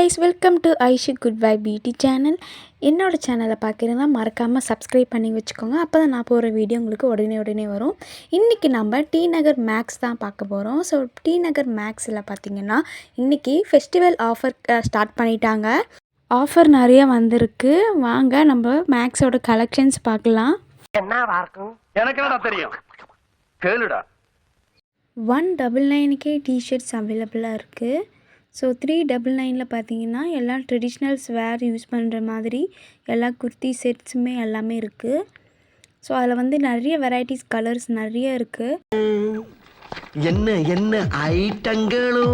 guys, welcome to Aishi Good Vibe Beauty channel. என்னோட சேனலை பார்க்குறீங்கன்னா மறக்காமல் சப்ஸ்கிரைப் பண்ணி வச்சுக்கோங்க. அப்போ தான் நான் போகிற வீடியோ உங்களுக்கு உடனே வரும். இன்றைக்கி நம்ம டி நகர் மேக்ஸ் தான் பார்க்க போகிறோம். ஸோ டி நகர் மேக்ஸில் பார்த்திங்கன்னா இன்றைக்கி ஃபெஸ்டிவல் ஆஃபர் ஸ்டார்ட் பண்ணிட்டாங்க. ஆஃபர் நிறைய வந்திருக்கு. வாங்க நம்ம மேக்ஸோட கலெக்ஷன்ஸ் பார்க்கலாம். எனக்கு என்னடா தெரியும், கேளுடா. 199 டிஷர்ட்ஸ் அவைலபிளாக இருக்குது. ஸோ 399 பார்த்தீங்கன்னா எல்லா ட்ரெடிஷ்னல்ஸ் வேர் யூஸ் பண்ணுற மாதிரி எல்லா குர்த்தி செட்ஸுமே எல்லாமே இருக்குது. ஸோ அதில் வந்து நிறைய வெரைட்டிஸ் கலர்ஸ் நிறைய இருக்குது. என்ன என்ன ஐட்டங்களோ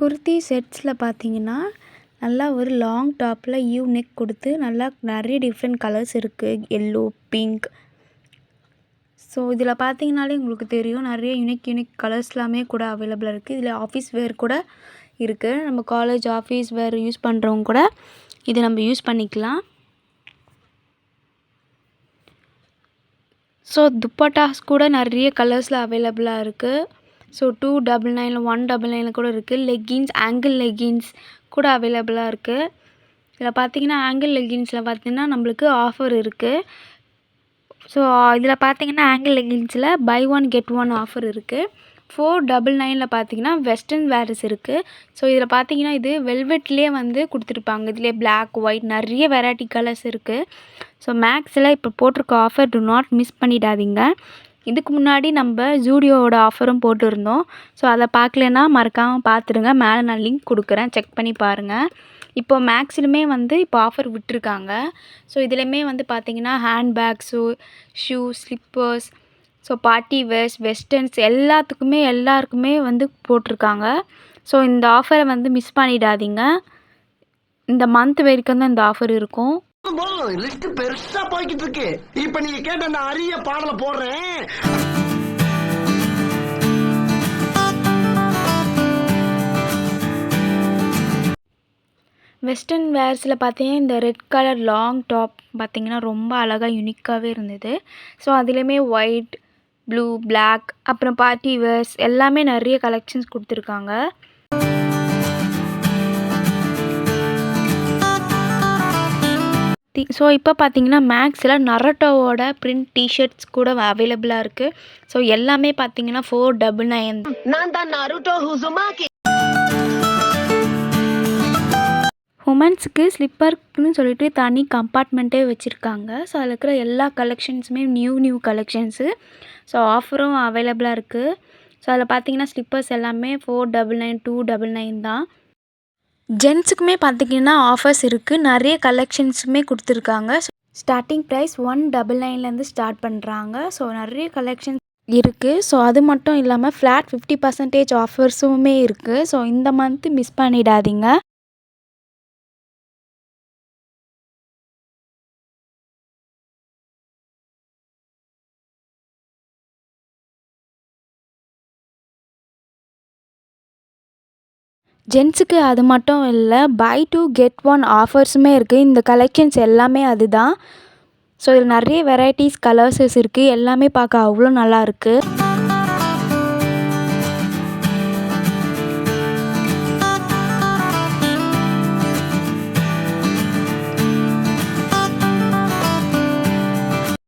குர்த்தி செட்ஸில் பார்த்தீங்கன்னா நல்லா ஒரு லாங் டாப்பில் யூ நெக் கொடுத்து நல்லா நிறைய டிஃப்ரெண்ட் கலர்ஸ் இருக்குது. Yellow, pink. ஸோ இதில் பார்த்தீங்கனாலே உங்களுக்கு தெரியும் நிறைய யூனிக் கலர்ஸ் எல்லாமே கூட அவைலபிளாக இருக்குது. இதில் ஆஃபீஸ் வேர் கூட இருக்குது. நம்ம காலேஜ் ஆஃபீஸ் வேர் யூஸ் பண்ணுறவங்க கூட இதை நம்ம யூஸ் பண்ணிக்கலாம். ஸோ துப்பட்டாஸ் கூட நிறைய கலர்ஸில் அவைலபிளாக இருக்குது. ஸோ 299 199 கூட இருக்குது. லெக்கின்ஸ், ஆங்கிள் லெக்கின்ஸ் கூட அவைலபிளாக இருக்குது. இதில் பார்த்தீங்கன்னா ஆங்கிள் லெக்கின்ஸில் பார்த்தீங்கன்னா நம்மளுக்கு ஆஃபர் இருக்குது. ஸோ இதில் பார்த்தீங்கன்னா ஆங்கிள் லெக்கின்ஸில் buy one get one offer இருக்குது. 499 பார்த்தீங்கன்னா வெஸ்டர்ன் வேர்ஸ் இருக்குது. ஸோ இதில் பார்த்தீங்கன்னா இது வெல்வெட்லேயே வந்து கொடுத்துருப்பாங்க. இதிலே பிளாக், ஒயிட் நிறைய வெரைட்டி கலர்ஸ் இருக்குது. ஸோ மேக்ஸில் இப்போ போட்டிருக்க ஆஃபர் டு நாட் மிஸ் பண்ணிடாதீங்க. இதுக்கு முன்னாடி நம்ம ஜூடியோவோட ஆஃபரும் போட்டிருந்தோம். ஸோ அதை பார்க்கலன்னா மறக்காமல் பார்த்துடுங்க. மேலே நான் லிங்க் கொடுக்குறேன், செக் பண்ணி பாருங்கள். இப்போ மேக்ஸிலுமே வந்து இப்போ ஆஃபர் விட்டுருக்காங்க. ஸோ இதுலேயுமே வந்து பார்த்திங்கன்னா handbags, shoe, slippers, so party verse, westerns எல்லாருக்குமே வந்து போட்டிருக்காங்க. ஸோ இந்த ஆஃபரை வந்து மிஸ் பண்ணிடாதீங்க. இந்த மந்த் வரைக்கும் தான் இந்த ஆஃபர் இருக்கும். லிஸ்ட் பெருசா போய்கிட்டு இருக்கு. இப்ப நீங்க கேட்ட அந்த அரிய பாடல போடுறேன். வெஸ்டர்ன் வேர்ஸில் பார்த்தீங்கன்னா இந்த ரெட் கலர் லாங் டாப் பார்த்தீங்கன்னா ரொம்ப அழகாக யூனிக்காகவே இருந்தது. ஸோ அதுலேயுமே ஒயிட், ப்ளூ, பிளாக், அப்புறம் பார்ட்டி வேர்ஸ் எல்லாமே நிறைய கலெக்ஷன்ஸ் கொடுத்துருக்காங்க. ஸோ இப்போ பார்த்தீங்கன்னா மேக்ஸில் நரட்டோவோட பிரிண்ட் டிஷர்ட்ஸ் கூட அவைலபிளாக இருக்குது. ஸோ எல்லாமே பார்த்தீங்கன்னா 499. உமன்ஸுக்கு ஸ்லிப்பர்னு சொல்லிட்டு தனி கம்பார்ட்மெண்ட்டே வச்சுருக்காங்க. ஸோ அதில் இருக்கிற எல்லா கலெக்ஷன்ஸுமே நியூ கலெக்ஷன்ஸு. ஸோ ஆஃபரும் அவைலபிளாக இருக்குது. ஸோ அதில் பார்த்தீங்கன்னா ஸ்லிப்பர்ஸ் எல்லாமே 499 299 தான். ஜென்ஸுக்குமே பார்த்திங்கன்னா ஆஃபர்ஸ் இருக்குது. நிறைய கலெக்ஷன்ஸுமே கொடுத்துருக்காங்க. ஸ்டார்டிங் ப்ரைஸ் 199 ஸ்டார்ட் பண்ணுறாங்க. ஸோ நிறைய கலெக்ஷன்ஸ் இருக்குது. ஸோ அது மட்டும் இல்லாமல் ஃப்ளாட் 50% ஆஃபர்ஸுமே இருக்குது. ஸோ இந்த மந்த்து மிஸ் பண்ணிடாதீங்க. ஜென்ஸுக்கு அது மட்டும் இல்லை, பை 2 கெட் 1 ஆஃபர்ஸுமே இருக்குது. இந்த கலெக்ஷன்ஸ் எல்லாமே அதுதான். ஸோ இதில் நிறைய வெரைட்டிஸ் கலர்ஸஸ் இருக்குது. எல்லாமே பார்க்க அவ்வளோ நல்லா இருக்குது.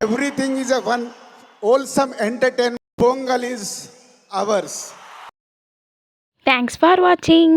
Everything is a one wholesome entertainment. Pongal is ours. Thanks for watching.